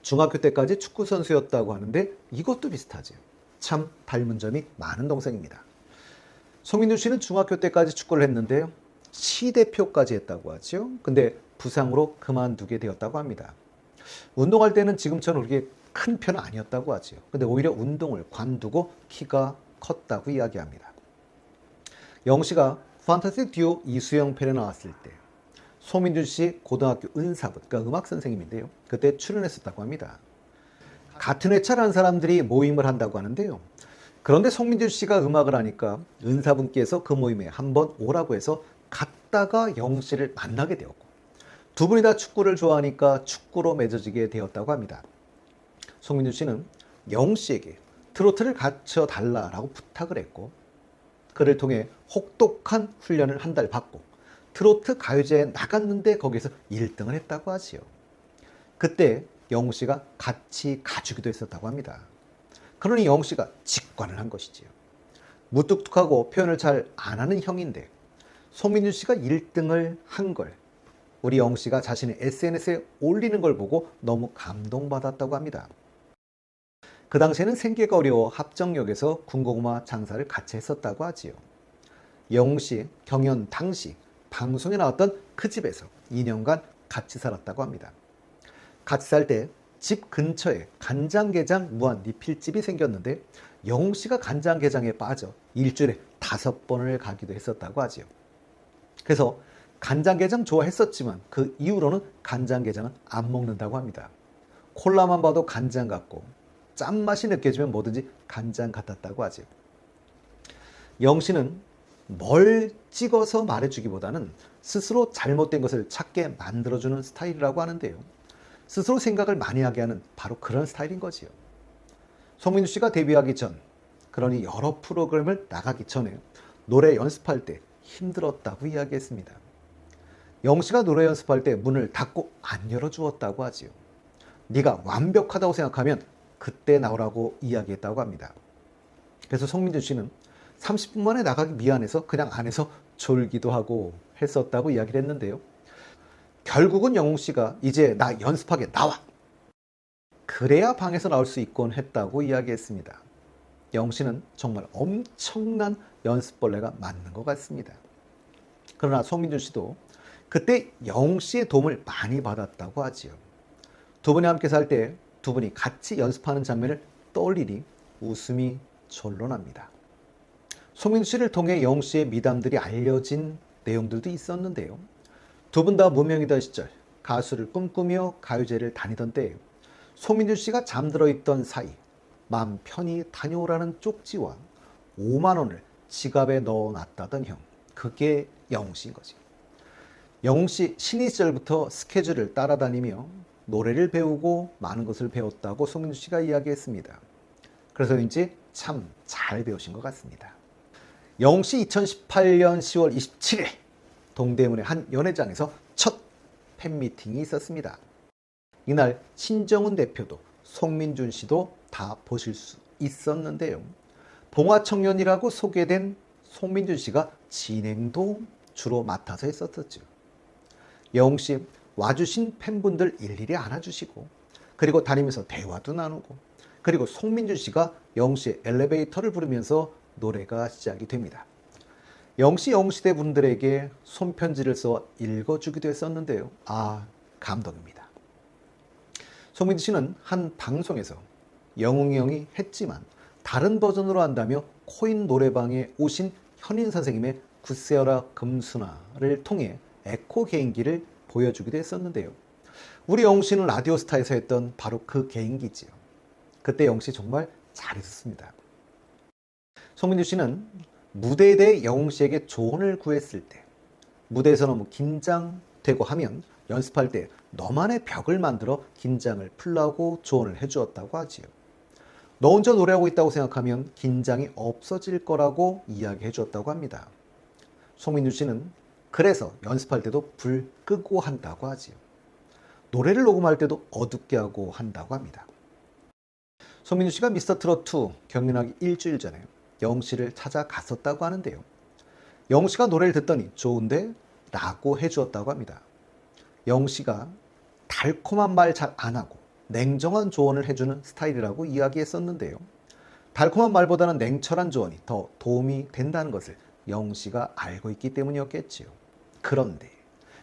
중학교 때까지 축구선수였다고 하는데 이것도 비슷하죠. 참 닮은 점이 많은 동생입니다. 송민준 씨는 중학교 때까지 축구를 했는데요. 시대표까지 했다고 하죠. 근데 부상으로 그만두게 되었다고 합니다. 운동할 때는 지금처럼 그렇게 큰 편은 아니었다고 하죠. 근데 오히려 운동을 관두고 키가 컸다고 이야기합니다. 영웅 씨가 판타스틱 듀오 이수영 편에 나왔을 때 송민준 씨 고등학교 은사분, 그러니까 음악 선생님인데요. 그때 출연했었다고 합니다. 같은 회차라는 사람들이 모임을 한다고 하는데요. 그런데 송민준 씨가 음악을 하니까 은사분께서 그 모임에 한번 오라고 해서 갔다가 영웅 씨를 만나게 되었고 두 분이 다 축구를 좋아하니까 축구로 맺어지게 되었다고 합니다. 송민준 씨는 영웅 씨에게 트로트를 가르쳐 달라고 부탁을 했고 그를 통해 혹독한 훈련을 한 달 받고 트로트 가요제에 나갔는데 거기서 1등을 했다고 하지요. 그때 영웅 씨가 같이 가주기도 했었다고 합니다. 그러니 영웅 씨가 직관을 한 것이지요. 무뚝뚝하고 표현을 잘 안 하는 형인데 송민준 씨가 1등을 한 걸 우리 영웅 씨가 자신의 SNS에 올리는 걸 보고 너무 감동받았다고 합니다. 그 당시에는 생계가 어려워 합정역에서 군고구마 장사를 같이 했었다고 하지요. 영웅 씨 경연 당시 방송에 나왔던 그 집에서 2년간 같이 살았다고 합니다. 같이 살 때 집 근처에 간장게장 무한 리필집이 생겼는데 영웅 씨가 간장게장에 빠져 일주일에 5번을 가기도 했었다고 하지요. 그래서 간장게장 좋아했었지만 그 이후로는 간장게장은 안 먹는다고 합니다. 콜라만 봐도 간장 같고 짠맛이 느껴지면 뭐든지 간장 같았다고 하죠. 영웅 씨는 뭘 찍어서 말해주기보다는 스스로 잘못된 것을 찾게 만들어주는 스타일이라고 하는데요. 스스로 생각을 많이 하게 하는 바로 그런 스타일인 거지요. 송민준 씨가 데뷔하기 전, 그러니 여러 프로그램을 나가기 전에 노래 연습할 때 힘들었다고 이야기했습니다. 영웅 씨가 노래 연습할 때 문을 닫고 안 열어주었다고 하지요. 네가 완벽하다고 생각하면 그때 나오라고 이야기했다고 합니다. 그래서 송민준 씨는 30분 만에 나가기 미안해서 그냥 안에서 졸기도 하고 했었다고 이야기를 했는데요. 결국은 영웅 씨가 이제 나 연습하게 나와! 그래야 방에서 나올 수 있곤 했다고 이야기했습니다. 영씨는 정말 엄청난 연습벌레가 맞는 것 같습니다. 그러나 송민준 씨도 그때 영씨의 도움을 많이 받았다고 하지요. 두 분이 함께 살 때 두 분이 같이 연습하는 장면을 떠올리니 웃음이 절로 납니다. 송민준 씨를 통해 영씨의 미담들이 알려진 내용들도 있었는데요. 두 분 다 무명이던 시절 가수를 꿈꾸며 가요제를 다니던 때에 송민준 씨가 잠들어 있던 사이 마음 편히 다녀오라는 쪽지와 5만 원을 지갑에 넣어놨다던 형. 그게 영씨인 거지. 영씨 신인 시절부터 스케줄을 따라다니며 노래를 배우고 많은 것을 배웠다고 송민준 씨가 이야기했습니다. 그래서인지 참 잘 배우신 것 같습니다. 영씨 2018년 10월 27일 동대문의 한 연회장에서 첫 팬미팅이 있었습니다. 이날 신정훈 대표도 송민준 씨도 다 보실 수 있었는데요. 봉화청년이라고 소개된 송민준 씨가 진행도 주로 맡아서 했었죠. 영씨 와주신 팬분들 일일이 안아주시고 그리고 다니면서 대화도 나누고 그리고 송민준 씨가 영씨의 엘리베이터를 부르면서 노래가 시작이 됩니다. 영시대 분들에게 손편지를 써 읽어주기도 했었는데요. 감동입니다. 송민준 씨는 한 방송에서 영웅이 형이 했지만 다른 버전으로 한다며 코인 노래방에 오신 현인 선생님의 굳세어라 금순아를 통해 에코 개인기를 보여주기도 했었는데요. 우리 영씨는 라디오스타에서 했던 바로 그 개인기지요. 그때 영씨 정말 잘했었습니다. 송민준 씨는 무대에 대해 영웅씨에게 조언을 구했을 때 무대에서 너무 긴장되고 하면 연습할 때 너만의 벽을 만들어 긴장을 풀라고 조언을 해주었다고 하지요. 너 혼자 노래하고 있다고 생각하면 긴장이 없어질 거라고 이야기해 주었다고 합니다. 송민준 씨는 그래서 연습할 때도 불 끄고 한다고 하지요. 노래를 녹음할 때도 어둡게 하고 한다고 합니다. 송민준 씨가 미스터트롯2 경연하기 일주일 전에 영씨를 찾아갔었다고 하는데요. 영씨가 노래를 듣더니 좋은데? 라고 해주었다고 합니다. 영씨가 달콤한 말 잘 안 하고 냉정한 조언을 해주는 스타일이라고 이야기했었는데요. 달콤한 말보다는 냉철한 조언이 더 도움이 된다는 것을 영씨가 알고 있기 때문이었겠지요. 그런데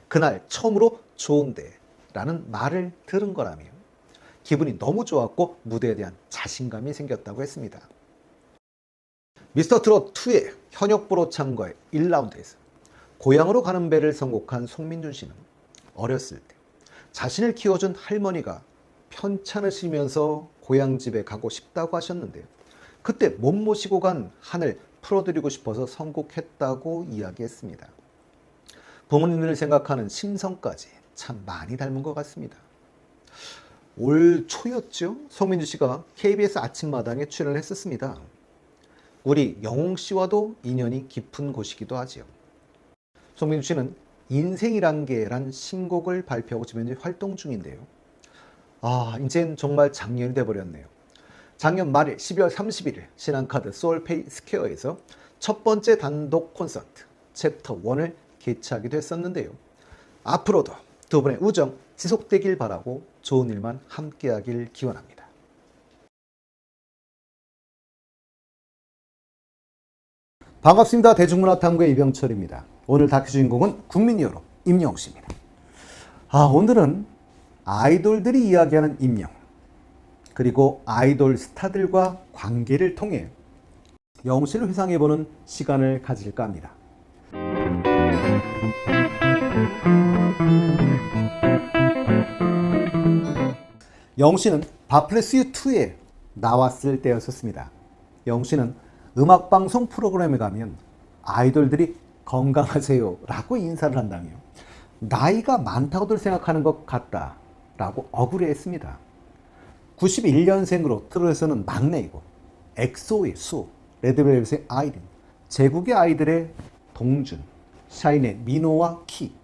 그날 처음으로 좋은데 라는 말을 들은 거라며 기분이 너무 좋았고 무대에 대한 자신감이 생겼다고 했습니다. 미스터트롯2의 현역부로 참가해 1라운드에서 고향으로 가는 배를 선곡한 송민준 씨는 어렸을 때 자신을 키워준 할머니가 편찮으시면서 고향집에 가고 싶다고 하셨는데 그때 못 모시고 간 한을 풀어드리고 싶어서 선곡했다고 이야기했습니다. 부모님을 생각하는 심성까지 참 많이 닮은 것 같습니다. 올 초였죠? 송민준 씨가 KBS 아침마당에 출연을 했었습니다. 우리 영웅 씨와도 인연이 깊은 곳이기도 하지요. 송민준 씨는 인생이란 게란 신곡을 발표하고 지금 현재 활동 중인데요. 이젠 정말 작년이 돼버렸네요. 작년 말일 12월 31일 신한카드 소울페이 스퀘어에서 첫 번째 단독 콘서트 챕터 1을 개최하기도 했었는데요. 앞으로도 두 분의 우정 지속되길 바라고 좋은 일만 함께하길 기원합니다. 반갑습니다. 대중문화탐구의 이병철입니다. 오늘 다큐 주인공은 국민히어로 임영웅 씨입니다. 오늘은 아이돌들이 이야기하는 임영웅 그리고 아이돌 스타들과 관계를 통해 영웅 씨를 회상해보는 시간을 가질까 합니다. 영웅 씨는 바플레스유2에 나왔을 때였었습니다. 영웅 씨는 음악방송 프로그램에 가면 아이돌들이 건강하세요 라고 인사를 한다며 나이가 많다고들 생각하는 것 같다 라고 억울해했습니다. 91년생으로 트롯에서는 막내이고 엑소의 수, 레드벨벳의 아이린, 제국의 아이들의 동준, 샤인의 민호와 키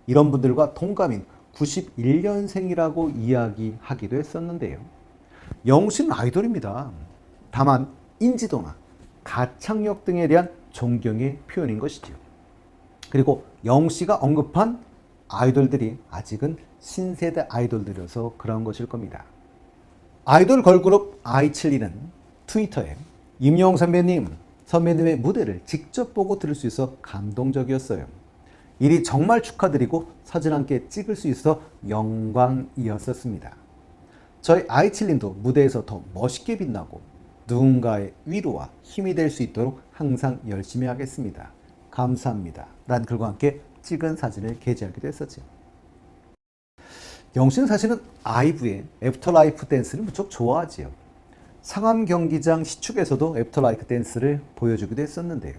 이런 분들과 동갑인 91년생이라고 이야기하기도 했었는데요. 영웅 씨는 아이돌입니다. 다만 인지도나 가창력 등에 대한 존경의 표현인 것이죠. 그리고 영웅 씨가 언급한 아이돌들이 아직은 신세대 아이돌들이어서 그런 것일 겁니다. 아이돌 걸그룹 아이칠리는 트위터에 임영웅 선배님의 무대를 직접 보고 들을 수 있어 감동적이었어요. 일이 정말 축하드리고 사진 함께 찍을 수 있어 영광이었었습니다. 저희 아이칠린도 무대에서 더 멋있게 빛나고 누군가의 위로와 힘이 될 수 있도록 항상 열심히 하겠습니다. 감사합니다. 라는 글과 함께 찍은 사진을 게재하기도 했었죠. 영씨는 사실은 아이브의 애프터라이프 댄스를 무척 좋아하지요. 상암 경기장 시축에서도 애프터라이프 댄스를 보여주기도 했었는데요.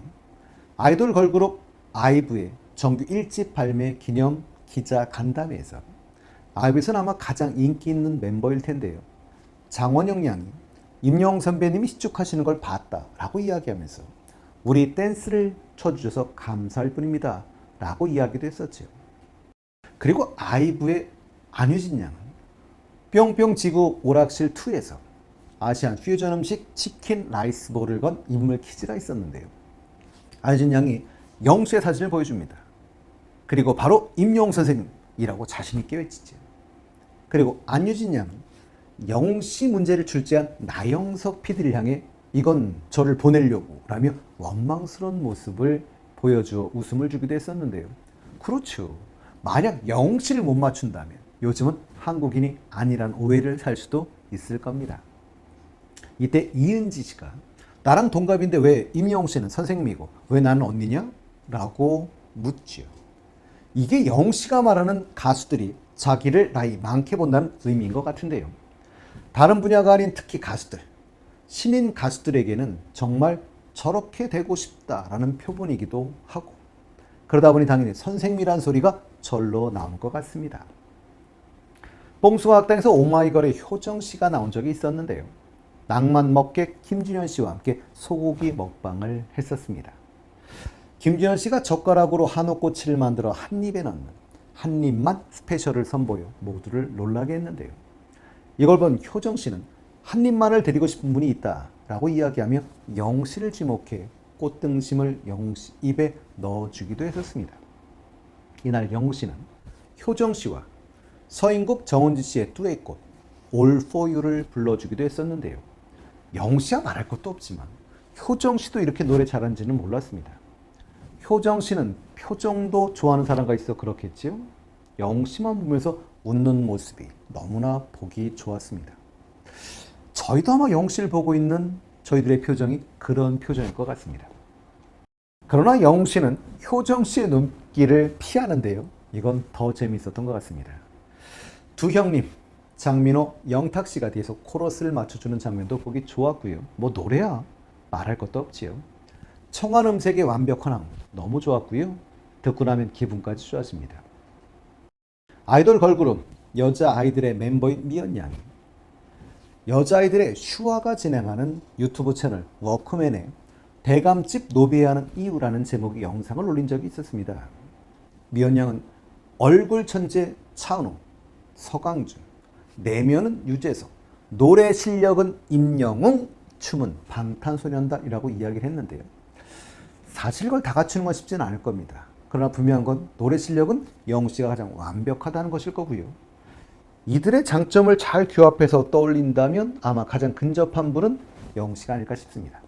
아이돌 걸그룹 아이브의 정규 1집 발매 기념 기자 간담회에서 아이브에서는 아마 가장 인기 있는 멤버일 텐데요. 장원영 양이 임영웅 선배님이 시축하시는 걸 봤다라고 이야기하면서 우리 댄스를 쳐주셔서 감사할 뿐입니다 라고 이야기도 했었죠. 그리고 아이브의 안유진 양은 뿅뿅 지구 오락실 2에서 아시안 퓨전 음식 치킨 라이스볼을 건 인물 퀴즈가 있었는데요. 안유진 양이 영수의 사진을 보여줍니다. 그리고 바로 임영웅 선생님이라고 자신있게 외치죠. 그리고 안유진 양은 영씨 문제를 출제한 나영석 PD를 향해 이건 저를 보내려고 라며 원망스러운 모습을 보여주어 웃음을 주기도 했었는데요. 그렇죠. 만약 영씨를 못 맞춘다면 요즘은 한국인이 아니란 오해를 살 수도 있을 겁니다. 이때 이은지 씨가 나랑 동갑인데 왜 임영웅 씨는 선생님이고 왜 나는 언니냐? 라고 묻죠. 이게 영씨가 말하는 가수들이 자기를 나이 많게 본다는 의미인 것 같은데요. 다른 분야가 아닌 특히 가수들, 신인 가수들에게는 정말 저렇게 되고 싶다라는 표본이기도 하고 그러다 보니 당연히 선생님이란 소리가 절로 나올 것 같습니다. 뽕수가 학당에서 오마이걸의 효정 씨가 나온 적이 있었는데요. 낭만 먹객 김준현 씨와 함께 소고기 먹방을 했었습니다. 김준현 씨가 젓가락으로 한옥꼬치를 만들어 한 입에 넣는 한 입만 스페셜을 선보여 모두를 놀라게 했는데요. 이걸 본 효정 씨는 한 입만을 드리고 싶은 분이 있다라고 이야기하며 영씨를 지목해 꽃등심을 영씨 입에 넣어주기도 했었습니다. 이날 영씨는 효정 씨와 서인국 정은지 씨의 듀엣곡 All For You를 불러주기도 했었는데요. 영씨야 말할 것도 없지만 효정 씨도 이렇게 노래 잘하는지는 몰랐습니다. 효정 씨는 표정도 좋아하는 사람가 있어 그렇겠지요? 영씨만 보면서 웃는 모습이 너무나 보기 좋았습니다. 저희도 아마 영씨를 보고 있는 저희들의 표정이 그런 표정일 것 같습니다. 그러나 영씨는 효정 씨의 눈길을 피하는데요. 이건 더 재미있었던 것 같습니다. 두 형님, 장민호, 영탁 씨가 뒤에서 코러스를 맞춰주는 장면도 보기 좋았고요. 뭐 노래야 말할 것도 없지요. 청한 음색의 완벽한 항 너무 좋았고요. 듣고 나면 기분까지 좋아집니다. 아이돌 걸그룹 여자아이들의 멤버인 미연 양이 여자아이들의 슈아가 진행하는 유튜브 채널 워크맨에 대감집 노비하는 이유라는 제목의 영상을 올린 적이 있었습니다. 미연 양은 얼굴 천재 차은우, 서강준, 내면은 유재석, 노래 실력은 임영웅, 춤은 방탄소년단이라고 이야기를 했는데요. 사실 이걸 다 갖추는 건 쉽지는 않을 겁니다. 그러나 분명한 건 노래 실력은 영씨가 가장 완벽하다는 것일 거고요. 이들의 장점을 잘 규합해서 떠올린다면 아마 가장 근접한 분은 영씨가 아닐까 싶습니다.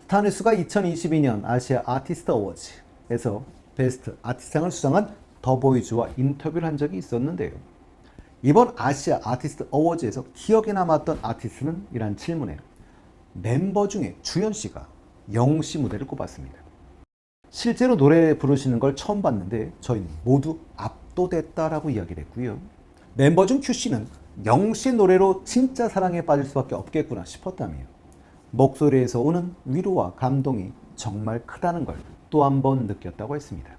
스타뉴스가 2022년 아시아 아티스트 어워즈에서 베스트 아티스트상을 수상한 더보이즈와 인터뷰를 한 적이 있었는데요. 이번 아시아 아티스트 어워즈에서 기억에 남았던 아티스트는? 이란 질문에 멤버 중에 주현씨가 영씨 무대를 꼽았습니다. 실제로 노래 부르시는 걸 처음 봤는데 저희는 모두 압도됐다라고 이야기를 했고요. 멤버 중 큐씨는 영씨 노래로 진짜 사랑에 빠질 수밖에 없겠구나 싶었다며 목소리에서 오는 위로와 감동이 정말 크다는 걸 또 한 번 느꼈다고 했습니다.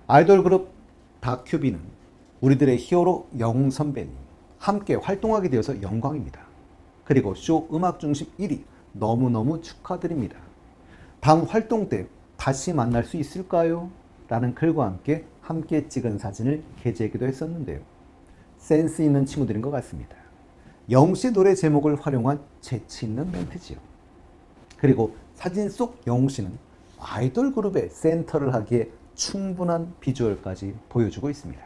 아이돌 그룹 다큐비는 우리들의 히어로 영웅 선배님 함께 활동하게 되어서 영광입니다. 그리고 쇼 음악 중심 1위 너무너무 축하드립니다. 다음 활동 때 다시 만날 수 있을까요? 라는 글과 함께 찍은 사진을 게재하기도 했었는데요. 센스 있는 친구들인 것 같습니다. 영씨 노래 제목을 활용한 재치 있는 멘트지요. 그리고 사진 속 영씨는 아이돌 그룹의 센터를 하기에 충분한 비주얼까지 보여주고 있습니다.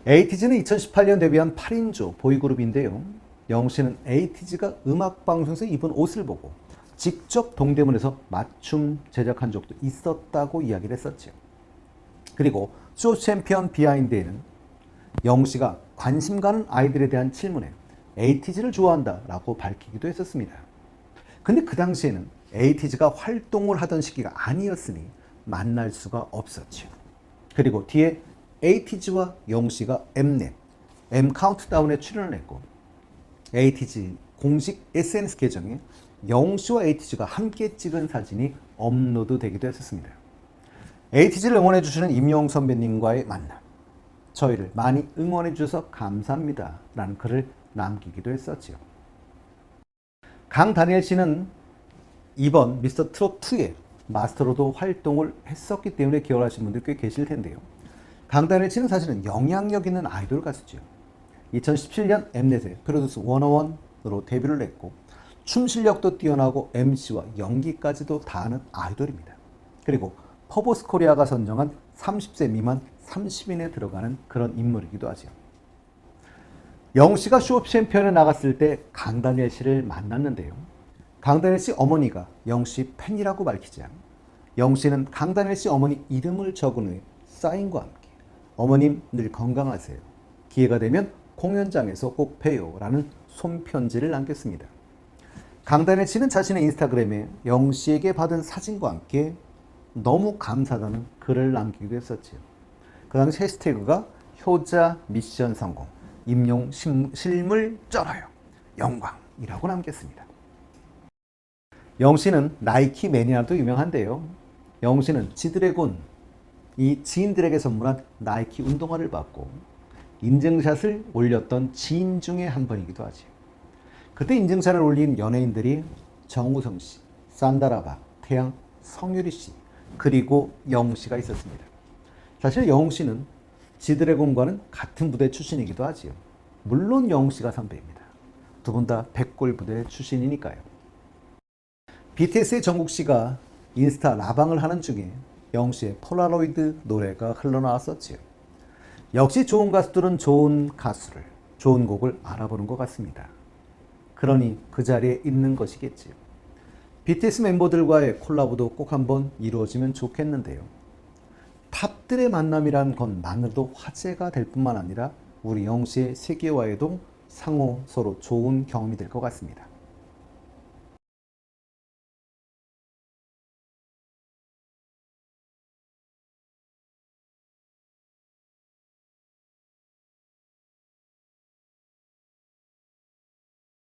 에이티즈는 2018년 데뷔한 8인조 보이그룹인데요. 영씨는 에이티즈가 음악방송에서 입은 옷을 보고 직접 동대문에서 맞춤 제작한 적도 있었다고 이야기를 했었죠. 그리고 쇼 챔피언 비하인드에는 영씨가 관심 가는 아이들에 대한 질문에 에이티즈를 좋아한다 라고 밝히기도 했었습니다. 근데 그 당시에는 에이티즈가 활동을 하던 시기가 아니었으니 만날 수가 없었죠. 그리고 뒤에 에이티즈와 영씨가 엠넷, M카운트다운에 출연을 했고 에이티즈 공식 SNS 계정에 영씨와 에이티즈가 함께 찍은 사진이 업로드 되기도 했었습니다. 에이티즈를 응원해 주시는 임영웅 선배님과의 만남, 저희를 많이 응원해 주셔서 감사합니다 라는 글을 남기기도 했었지요. 강다니엘 씨는 이번 미스터 트롯 2의 마스터로도 활동을 했었기 때문에 기억하시는 분들 꽤 계실 텐데요. 강다니엘 씨는 사실은 영향력 있는 아이돌 가수죠. 2017년 엠넷의 프로듀스 101으로 데뷔를 했고 춤 실력도 뛰어나고 MC와 연기까지도 다 하는 아이돌입니다. 그리고 퍼보스 코리아가 선정한 30세 미만 30인에 들어가는 그런 인물이기도 하죠. 영씨가 쇼 챔피언에 나갔을 때 강다니엘 씨를 만났는데요. 강다니엘 씨 어머니가 영씨 팬이라고 밝히자 영씨는 강다니엘 씨 어머니 이름을 적은 후에 사인과 함께 어머님 늘 건강하세요. 기회가 되면 공연장에서 꼭 봬요 라는 손편지를 남겼습니다. 강다니엘 씨는 자신의 인스타그램에 영씨에게 받은 사진과 함께 너무 감사하다는 글을 남기기도 했었지요. 그 당시 해시태그가 효자 미션 성공, 임용 실물 쩔어요, 영광이라고 남겼습니다. 영씨는 나이키 매니아도 유명한데요. 영씨는 지드래곤, 이 지인들에게 선물한 나이키 운동화를 받고 인증샷을 올렸던 지인 중에 한 분이기도 하죠. 그때 인증샷을 올린 연예인들이 정우성 씨, 산다라박, 태양, 성유리 씨, 그리고 영웅 씨가 있었습니다. 사실 영웅 씨는 지드래곤과는 같은 부대 출신이기도 하지요. 물론 영웅 씨가 선배입니다. 두 분 다 백골 부대 출신이니까요. BTS의 정국 씨가 인스타 라방을 하는 중에 영웅 씨의 폴라로이드 노래가 흘러나왔었지요. 역시 좋은 가수들은 좋은 가수를, 좋은 곡을 알아보는 것 같습니다. 그러니 그 자리에 있는 것이겠지요. BTS 멤버들과의 콜라보도 꼭 한번 이루어지면 좋겠는데요. 탑들의 만남이란 것만으로도 화제가 될 뿐만 아니라 우리 영씨의 세계화에도 상호 서로 좋은 경험이 될 것 같습니다.